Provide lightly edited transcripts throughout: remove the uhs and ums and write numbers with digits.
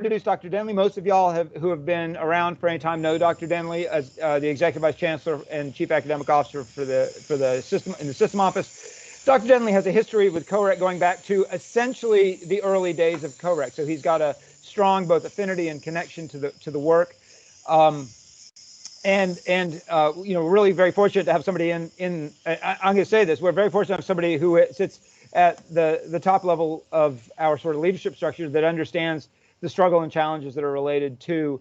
introduce Dr. Denley. Most of y'all who have been around for any time know Dr. Denley as the Executive Vice Chancellor and Chief Academic Officer for the system in the system office. Dr. Denley has a history with Coreq going back to essentially the early days of Coreq. So he's got a strong both affinity and connection to the work. You know, really very fortunate to have somebody I'm going to say this, we're very fortunate to have somebody who sits at the top level of our sort of leadership structure that understands the struggle and challenges that are related to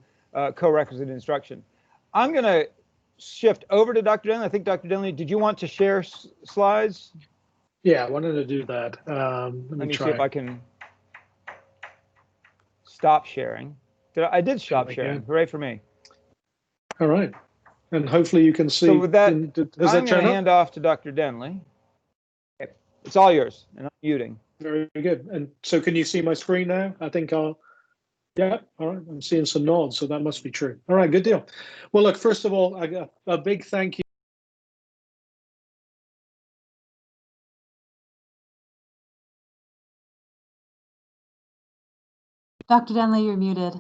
co-requisite instruction. I'm going to shift over to Dr. Denley. I think, Dr. Denley, did you want to share slides? Yeah, I wanted to do that. Let me see if I can stop sharing. I did stop sharing. Hooray for me. All right. And hopefully you can see. So with that, I'm going to hand off to Dr. Denley. Okay. It's all yours, and I'm muting. Very good. And so can you see my screen now? I think yeah, all right. I'm seeing some nods, so that must be true. All right, good deal. Well, look, first of all, I got a big thank you. Dr. Denley, you're muted.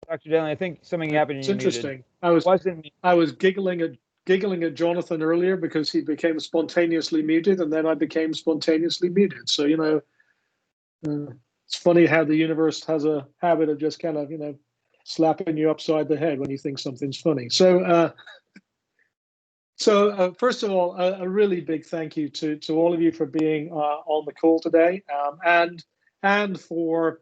Dr. Denley, I think something happened. It's interesting. I was giggling at Jonathan earlier because he became spontaneously muted, and then I became spontaneously muted. So, you know, it's funny how the universe has a habit of just kind of, you know, slapping you upside the head when you think something's funny. So, first of all, a really big thank you to all of you for being on the call today, and for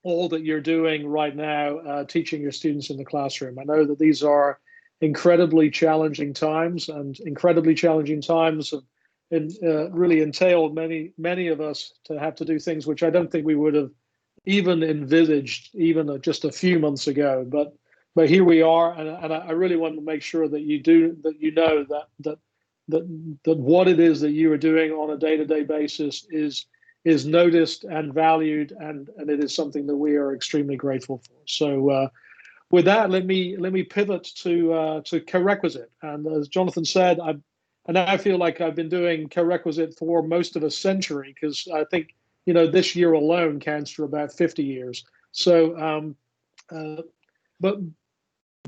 all that you're doing right now, teaching your students in the classroom. I know that these are incredibly challenging times, and incredibly challenging times have really entailed many of us to have to do things which I don't think we would have even envisaged even just a few months ago. But here we are, and I really want to make sure that you know that what it is that you are doing on a day-to-day basis is noticed and valued, and it is something that we are extremely grateful for. So with that, let me pivot to co-requisite. And as Jonathan said, I now feel like I've been doing co-requisite for most of a century, because I think, you know, this year alone counts for about 50 years. So, but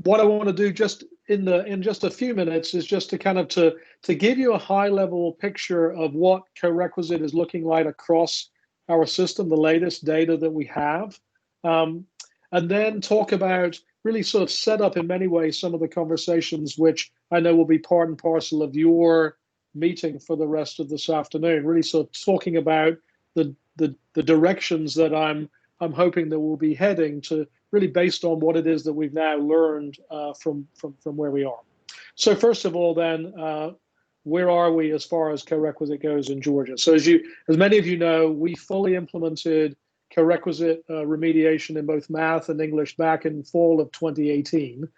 what I want to do just in just a few minutes is just to kind of to give you a high level picture of what co-requisite is looking like across our system, the latest data that we have, and then talk about really sort of set up in many ways some of the conversations which I know will be part and parcel of your meeting for the rest of this afternoon. Really sort of talking about the directions that I'm hoping that we'll be heading to, really based on what it is that we've now learned from where we are. So first of all, then, where are we as far as co-requisite goes in Georgia? So as many of you know, we fully implemented co-requisite remediation in both math and English back in fall of 2018.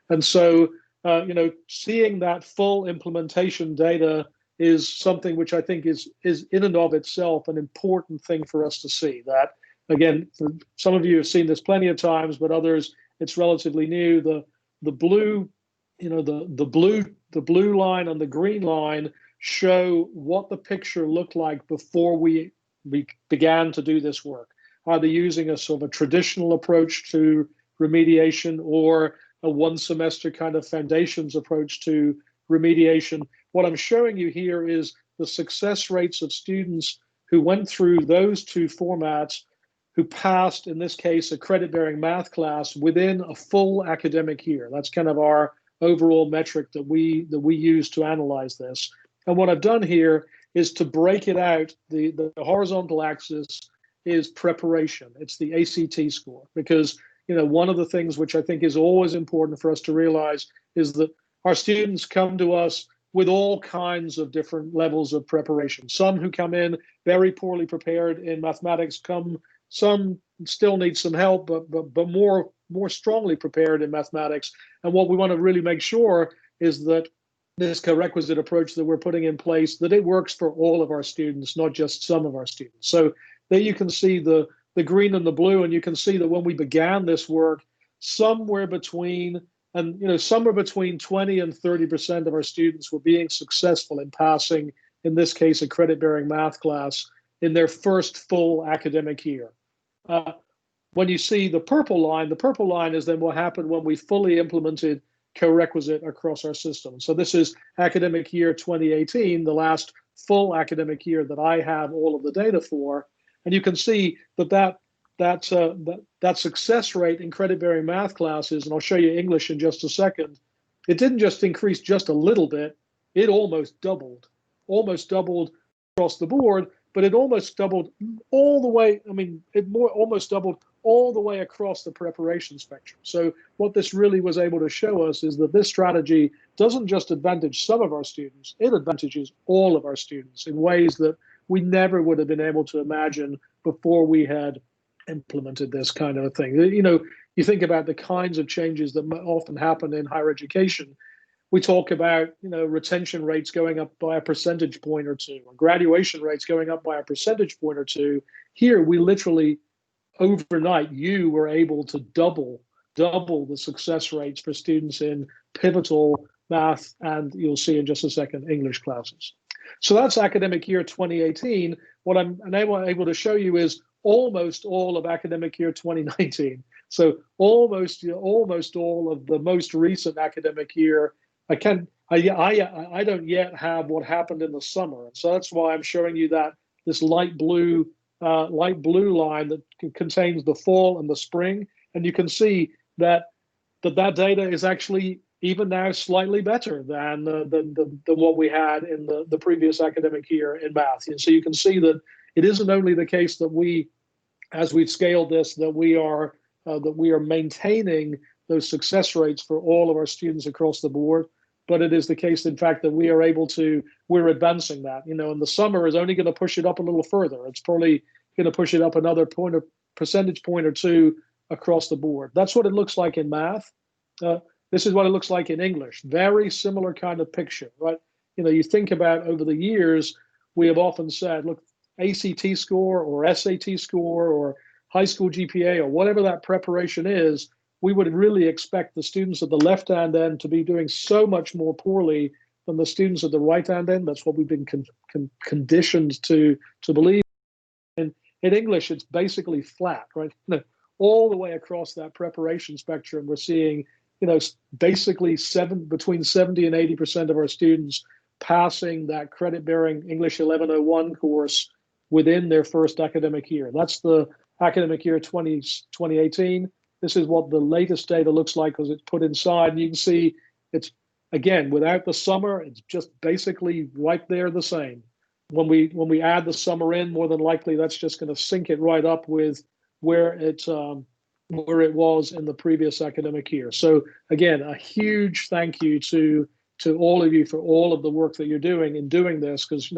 And so, you know, seeing that full implementation data is something which I think is in and of itself an important thing for us to see. That, again, for some of you have seen this plenty of times, but others, it's relatively new. The blue, you know, the blue line and the green line show what the picture looked like before we began to do this work, either using a sort of a traditional approach to remediation or a one semester kind of foundations approach to remediation. What I'm showing you here is the success rates of students who went through those two formats, who passed, in this case, a credit-bearing math class within a full academic year. That's kind of our overall metric that we use to analyze this. And what I've done here is to break it out. The horizontal axis is preparation. It's the ACT score, because, you know, one of the things which I think is always important for us to realize is that our students come to us with all kinds of different levels of preparation. Some who come in very poorly prepared in mathematics, some still need some help, but more strongly prepared in mathematics. And what we want to really make sure is that this co-requisite approach that we're putting in place, that it works for all of our students, not just some of our students. So there you can see the green and the blue, and you can see that when we began this work, somewhere between 20 and 30% of our students were being successful in passing, in this case, a credit-bearing math class in their first full academic year. When you see the purple line is then what happened when we fully implemented Coreq across our system. So this is academic year 2018, the last full academic year that I have all of the data for. And you can see that success rate in credit-bearing math classes, and I'll show you English in just a second, it didn't just increase just a little bit, it almost doubled across the board, but it almost doubled all the way, almost doubled all the way across the preparation spectrum. So what this really was able to show us is that this strategy doesn't just advantage some of our students, it advantages all of our students in ways that we never would have been able to imagine before we had implemented this kind of a thing. You think about the kinds of changes that often happen in higher education. We talk about, retention rates going up by a percentage point or two, or graduation rates going up by a percentage point or two. Here, we literally, overnight, you were able to double the success rates for students in pivotal math, and you'll see in just a second, English classes. So that's academic year 2018. What I'm able to show you is almost all of academic year 2019. So almost all of the most recent academic year. I don't yet have what happened in the summer, so that's why I'm showing you this light blue line that contains the fall and the spring, and you can see that data is actually even now slightly better than what we had in the previous academic year in math. And so you can see that it isn't only the case that as we've scaled this, that we are maintaining those success rates for all of our students across the board, but it is the case, in fact, that we're advancing that. And the summer is only going to push it up a little further. It's probably going to push it up another percentage point or two across the board. That's what it looks like in math. This is what it looks like in English. Very similar kind of picture, right? You think about over the years, we have often said, look, ACT score or SAT score or high school GPA or whatever that preparation is, we would really expect the students at the left-hand end to be doing so much more poorly than the students at the right-hand end. That's what we've been conditioned to believe. And in English, it's basically flat, right? All the way across that preparation spectrum, we're seeing, basically between 70 and 80% of our students passing that credit-bearing English 1101 course within their first academic year. That's the academic year 2018. This is what the latest data looks like because it's put inside. And you can see it's, again, without the summer, it's just basically right there the same. When we add the summer in, more than likely, that's just going to sync it right up with where it was in the previous academic year. So again, a huge thank you to all of you for all of the work that you're doing in doing this, because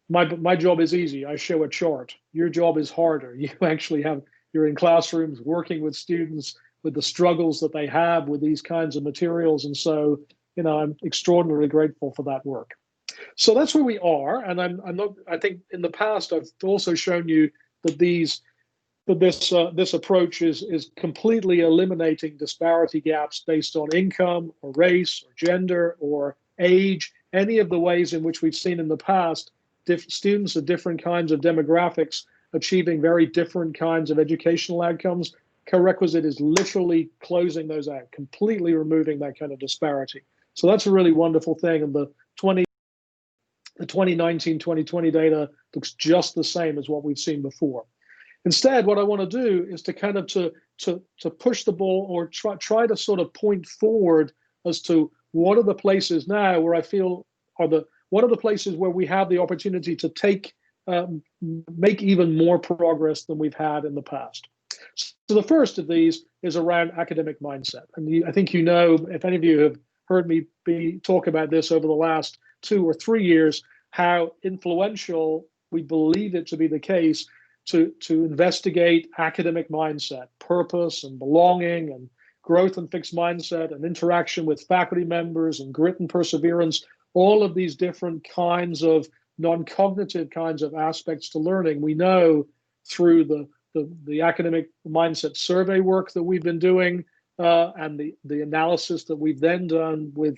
my job is easy. I show a chart. Your job is harder. You're in classrooms working with students with the struggles that they have with these kinds of materials. And so, I'm extraordinarily grateful for that work. So that's where we are. And I think in the past, I've also shown you that this approach is completely eliminating disparity gaps based on income or race or gender or age, any of the ways in which we've seen in the past, students of different kinds of demographics achieving very different kinds of educational outcomes. Coreq is literally closing those out, completely removing that kind of disparity. So that's a really wonderful thing. And the 2019-2020 data looks just the same as what we've seen before. Instead, what I want to do is to kind of to push the ball or try to sort of point forward as to what are the places now where I feel what are the places where we have the opportunity to make even more progress than we've had in the past. So the first of these is around academic mindset. And I think if any of you have heard me talk about this over the last 2 or 3 years, how influential we believe it to be the case to investigate academic mindset, purpose and belonging and growth and fixed mindset and interaction with faculty members and grit and perseverance, all of these different kinds of non-cognitive kinds of aspects to learning. We know through the academic mindset survey work that we've been doing and the analysis that we've then done with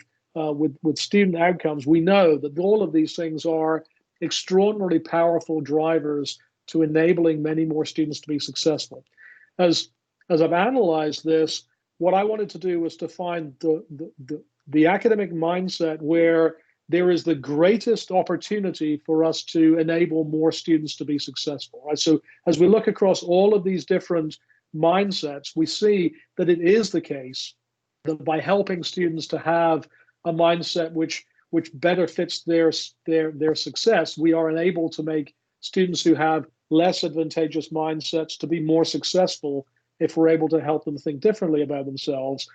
student outcomes, we know that all of these things are extraordinarily powerful drivers to enabling many more students to be successful. as I've analyzed this, what I wanted to do was to find the academic mindset where there is the greatest opportunity for us to enable more students to be successful, right? So as we look across all of these different mindsets, we see that it is the case that by helping students to have a mindset which better fits their success, we are enabled to make students who have less advantageous mindsets to be more successful if we're able to help them think differently about themselves.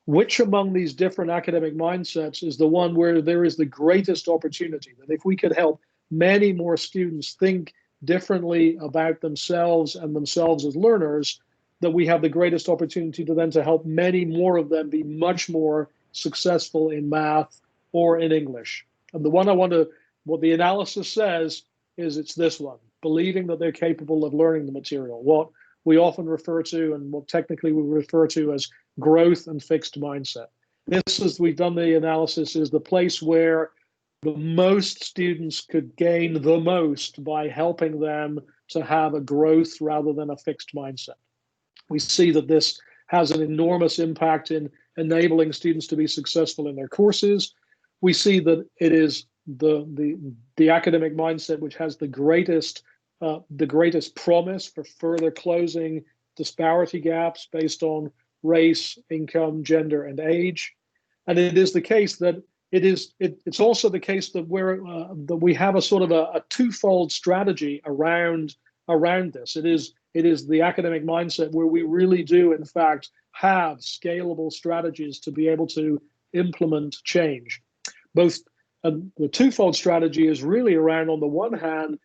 Which among these different academic mindsets is the one where there is the greatest opportunity? That if we could help many more students think differently about themselves and themselves as learners, that we have the greatest opportunity to help many more of them be much more successful in math or in English. And the one what the analysis says is it's this one, believing that they're capable of learning the material. What we often refer to, and what technically we refer to as growth and fixed mindset. This, as we've done the analysis, is the place where the most students could gain the most by helping them to have a growth rather than a fixed mindset. We see that this has an enormous impact in enabling students to be successful in their courses. We see that it is the academic mindset which has the greatest promise for further closing disparity gaps based on race, income, gender, and age. And it is the case that it's also the case that that we have a sort of a twofold strategy around this. It is the academic mindset where we really do, in fact, have scalable strategies to be able to implement change. The twofold strategy is really around, on the one hand,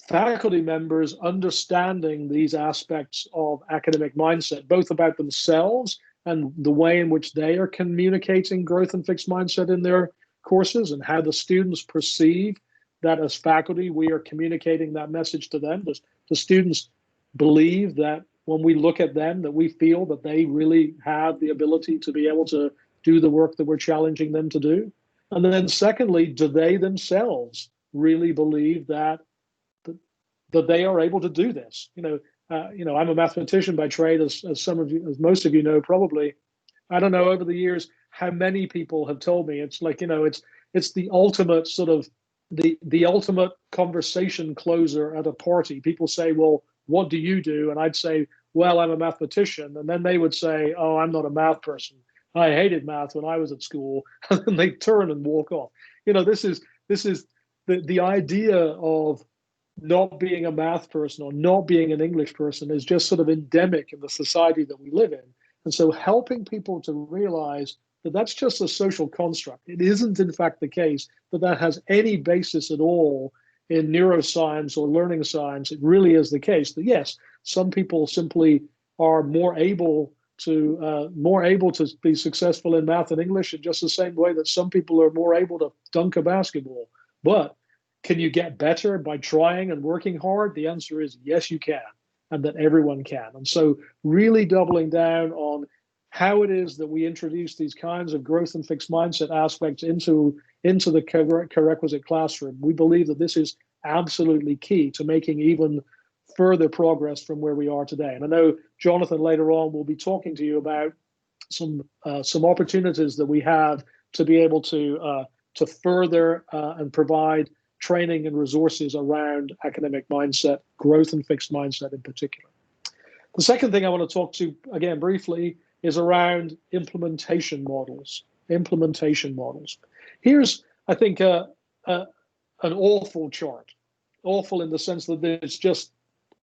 faculty members understanding these aspects of academic mindset, both about themselves and the way in which they are communicating growth and fixed mindset in their courses, and how the students perceive that as faculty we are communicating that message to them. Does the students believe that when we look at them, that we feel that they really have the ability to be able to do the work that we're challenging them to do? And then secondly, do they themselves really believe that they are able to do this? I'm a mathematician by trade, as most of you know probably. I don't know over the years how many people have told me it's like, it's the ultimate sort of the ultimate conversation closer at a party. People say, well, what do you do? And I'd say, well, I'm a mathematician. And then they would say, oh, I'm not a math person. I hated math when I was at school. And then they turn and walk off. This is the idea of not being a math person or not being an English person is just sort of endemic in the society that we live in. And so helping people to realize that that's just a social construct. It isn't, in fact, the case that has any basis at all in neuroscience or learning science. It really is the case that, yes, some people simply are more able to be successful in math and English in just the same way that some people are more able to dunk a basketball. But can you get better by trying and working hard? The answer is yes, you can, and that everyone can. And so really doubling down on how it is that we introduce these kinds of growth and fixed mindset aspects into the Coreq classroom. We believe that this is absolutely key to making even further progress from where we are today. And I know Jonathan later on will be talking to you about some opportunities that we have to be able to further and provide training and resources around academic mindset, growth and fixed mindset in particular. The second thing I want to talk to, again, briefly, is around implementation models. Here's, I think, an awful chart. Awful in the sense that there's just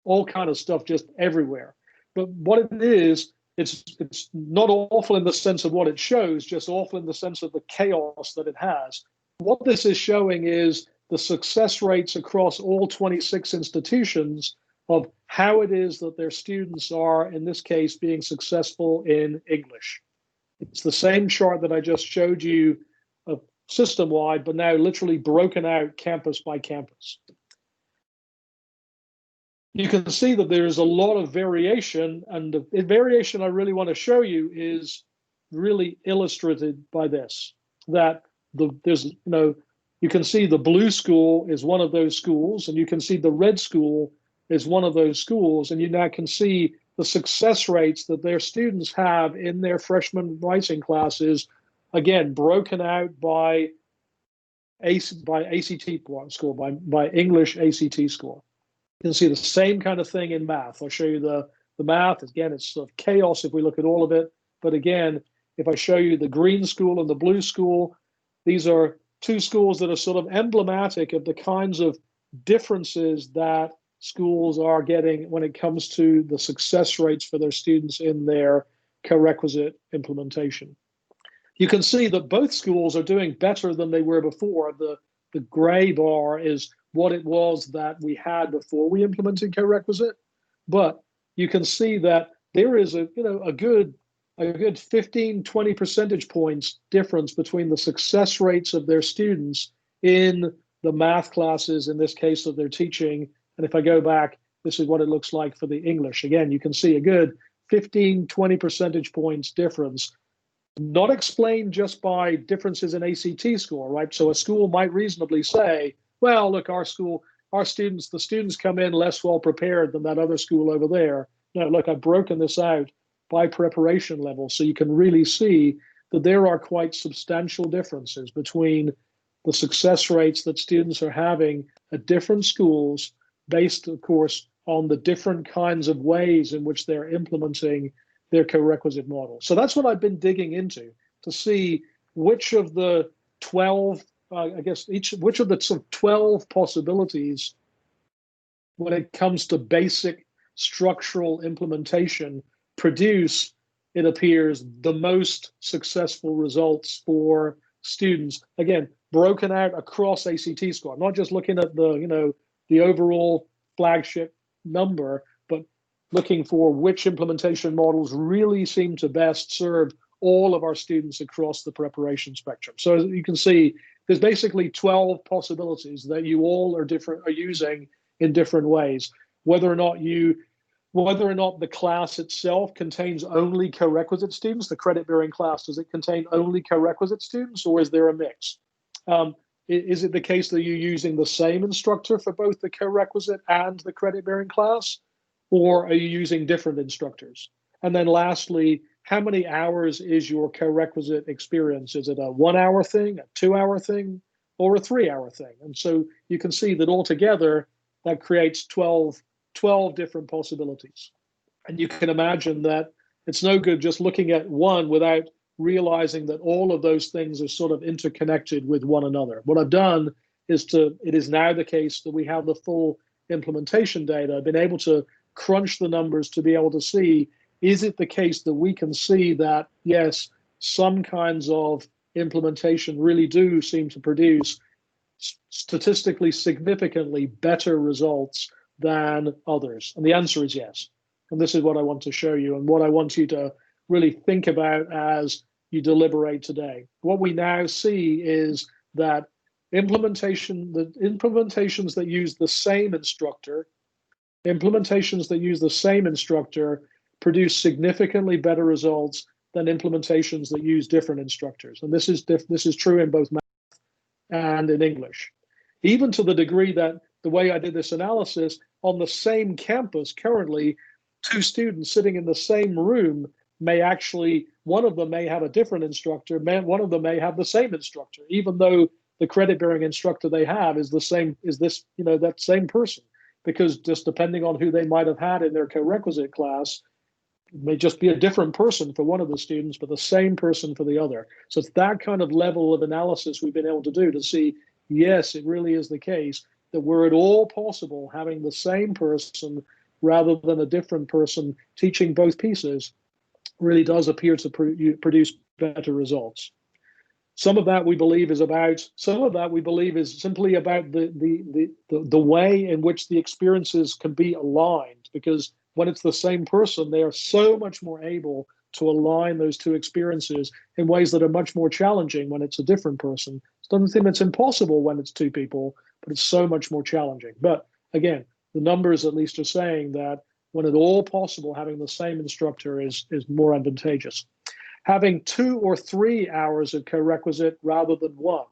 all kind of stuff just everywhere. But what it is, it's not awful in the sense of what it shows, just awful in the sense of the chaos that it has. What this is showing is the success rates across all 26 institutions of how it is that their students are, in this case, being successful in English. It's the same chart that I just showed you system-wide, but now literally broken out campus by campus. You can see that there's a lot of variation, and the variation I really want to show you is really illustrated by this, that you can see the blue school is one of those schools, and you can see the red school is one of those schools, and you now can see the success rates that their students have in their freshman writing classes, again, broken out by ACT score, by English ACT score. You can see the same kind of thing in math. I'll show you the math. Again, it's sort of chaos if we look at all of it. But again, if I show you the green school and the blue school, these are two schools that are sort of emblematic of the kinds of differences that schools are getting when it comes to the success rates for their students in their co-requisite implementation. You can see that both schools are doing better than they were before. The gray bar is what it was that we had before we implemented co-requisite, but you can see that there is a good 15, 20 percentage points difference between the success rates of their students in the math classes, in this case of their teaching. And if I go back, this is what it looks like for the English. Again, you can see a good 15, 20 percentage points difference, not explained just by differences in ACT score, right? So a school might reasonably say, well, look, the students come in less well prepared than that other school over there. No, look, I've broken this out by preparation level, so you can really see that there are quite substantial differences between the success rates that students are having at different schools, based, of course, on the different kinds of ways in which they're implementing their co-requisite model. So that's what I've been digging into to see which of the 12, which of the sort of 12 possibilities when it comes to basic structural implementation produce, it appears, the most successful results for students. Again, broken out across ACT score. I'm not just looking at the overall flagship number, but looking for which implementation models really seem to best serve all of our students across the preparation spectrum. So as you can see, there's basically 12 possibilities that you all are using in different ways. Whether or not the class itself contains only co-requisite students, the credit-bearing class, does it contain only co-requisite students, or is there a mix? Is it the case that you're using the same instructor for both the co-requisite and the credit-bearing class, or are you using different instructors? And then lastly, how many hours is your co-requisite experience? Is it a 1 hour thing, a 2 hour thing, or a 3 hour thing? And so you can see that altogether, that creates 12 different possibilities. And you can imagine that it's no good just looking at one without realizing that all of those things are sort of interconnected with one another. What I've done is it is now the case that we have the full implementation data. I've been able to crunch the numbers to be able to see, is it the case that we can see that, yes, some kinds of implementation really do seem to produce statistically significantly better results than others? And the answer is yes. And this is what I want to show you and what I want you to really think about as you deliberate today. What we now see is that implementations that use the same instructor produce significantly better results than implementations that use different instructors. And this is true in both math and in English. Even to the degree that the way I did this analysis, on the same campus currently, two students sitting in the same room may actually, one of them may have a different instructor, one of them may have the same instructor, even though the credit-bearing instructor they have is that same person, because just depending on who they might have had in their co-requisite class, it may just be a different person for one of the students, but the same person for the other. So it's that kind of level of analysis we've been able to do to see, yes, it really is the case that were it all possible, having the same person rather than a different person teaching both pieces really does appear to produce better results. Some of that we believe is simply about the way in which the experiences can be aligned, because when it's the same person, they are so much more able to align those two experiences in ways that are much more challenging when it's a different person. It doesn't seem it's impossible when it's two people, but it's so much more challenging. But again, the numbers at least are saying that when at all possible, having the same instructor is more advantageous. Having 2 or 3 hours of co-requisite rather than one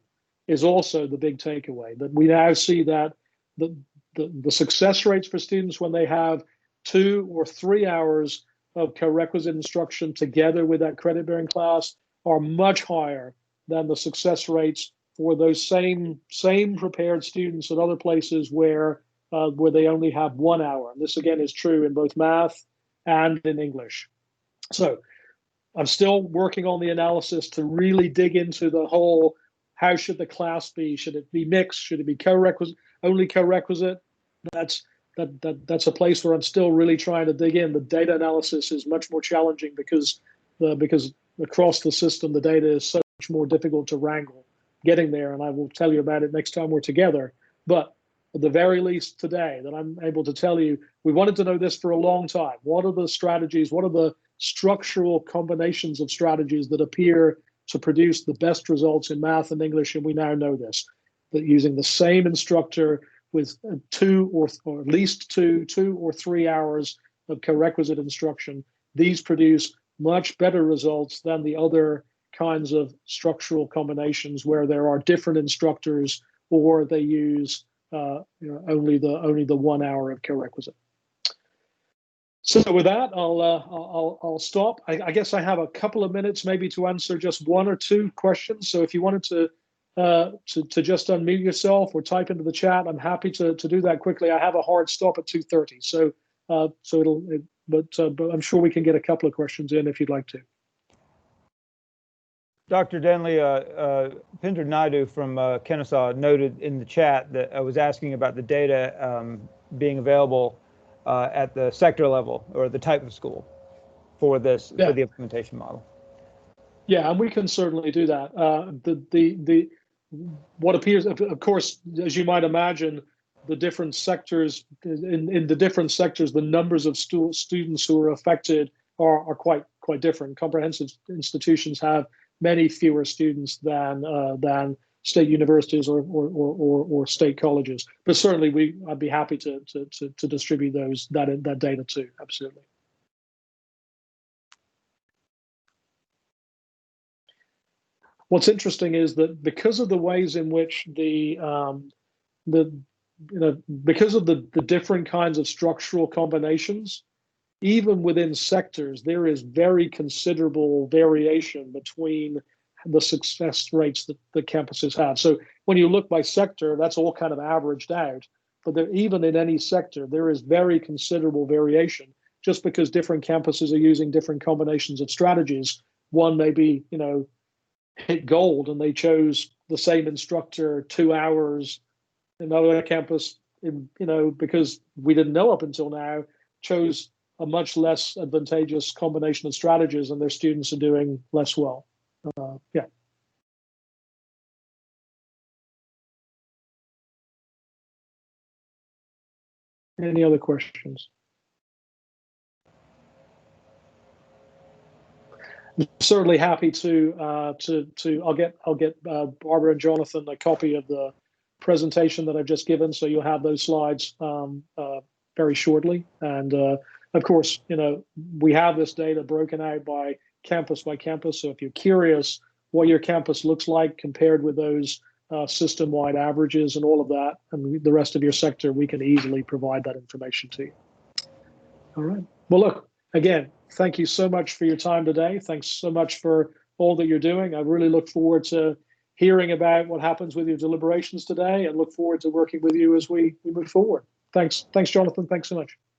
is also the big takeaway, that we now see that the success rates for students when they have 2 or 3 hours of co-requisite instruction together with that credit-bearing class are much higher than the success rates for those same prepared students at other places where they only have 1 hour. And this again is true in both math and in English. So I'm still working on the analysis to really dig into the whole, how should the class be? Should it be mixed? Should it be co-requisite, only co-requisite? That's a place where I'm still really trying to dig in. The data analysis is much more challenging because across the system, the data is so much more difficult to wrangle getting there. And I will tell you about it next time we're together. But at the very least today, that I'm able to tell you, we wanted to know this for a long time. What are the strategies? What are the structural combinations of strategies that appear to produce the best results in math and English? And we now know this, that using the same instructor with 2 or at least 2 or 3 hours of co-requisite instruction, these produce much better results than the other kinds of structural combinations where there are different instructors or they use only the 1 hour of co-requisite. So with that, I'll stop. I guess I have a couple of minutes maybe to answer just 1 or 2 questions. So if you wanted to just unmute yourself or type into the chat, I'm happy to do that quickly. I have a hard stop at 2:30, but I'm sure we can get a couple of questions in if you'd like to. Dr. Denley, Pinder Naidu from Kennesaw noted in the chat that I was asking about the data being available at the sector level or the type of school for this, for the implementation model. Yeah, and we can certainly do that. What appears, of course, as you might imagine, the different sectors, in the different sectors, the numbers of students who are affected are quite different. Comprehensive institutions have many fewer students than state universities or state colleges. But certainly, I'd be happy to distribute that data too. Absolutely. What's interesting is that because of the ways in which because of the different kinds of structural combinations, even within sectors, there is very considerable variation between the success rates that the campuses have. So when you look by sector, that's all kind of averaged out. But even in any sector, there is very considerable variation. Just because different campuses are using different combinations of strategies, one may be, hit gold and they chose the same instructor 2 hours. Another campus, because we didn't know up until now, chose a much less advantageous combination of strategies and their students are doing less well. Yeah. Any other questions? I'm certainly happy to I'll get Barbara and Jonathan a copy of the presentation that I've just given, so you'll have those slides very shortly. And of course, we have this data broken out by campus. So if you're curious what your campus looks like compared with those system-wide averages and all of that, and the rest of your sector, we can easily provide that information to you. All right. Well, look, again, thank you so much for your time today. Thanks so much for all that you're doing. I really look forward to hearing about what happens with your deliberations today and look forward to working with you as we move forward. Thanks, Jonathan. Thanks so much.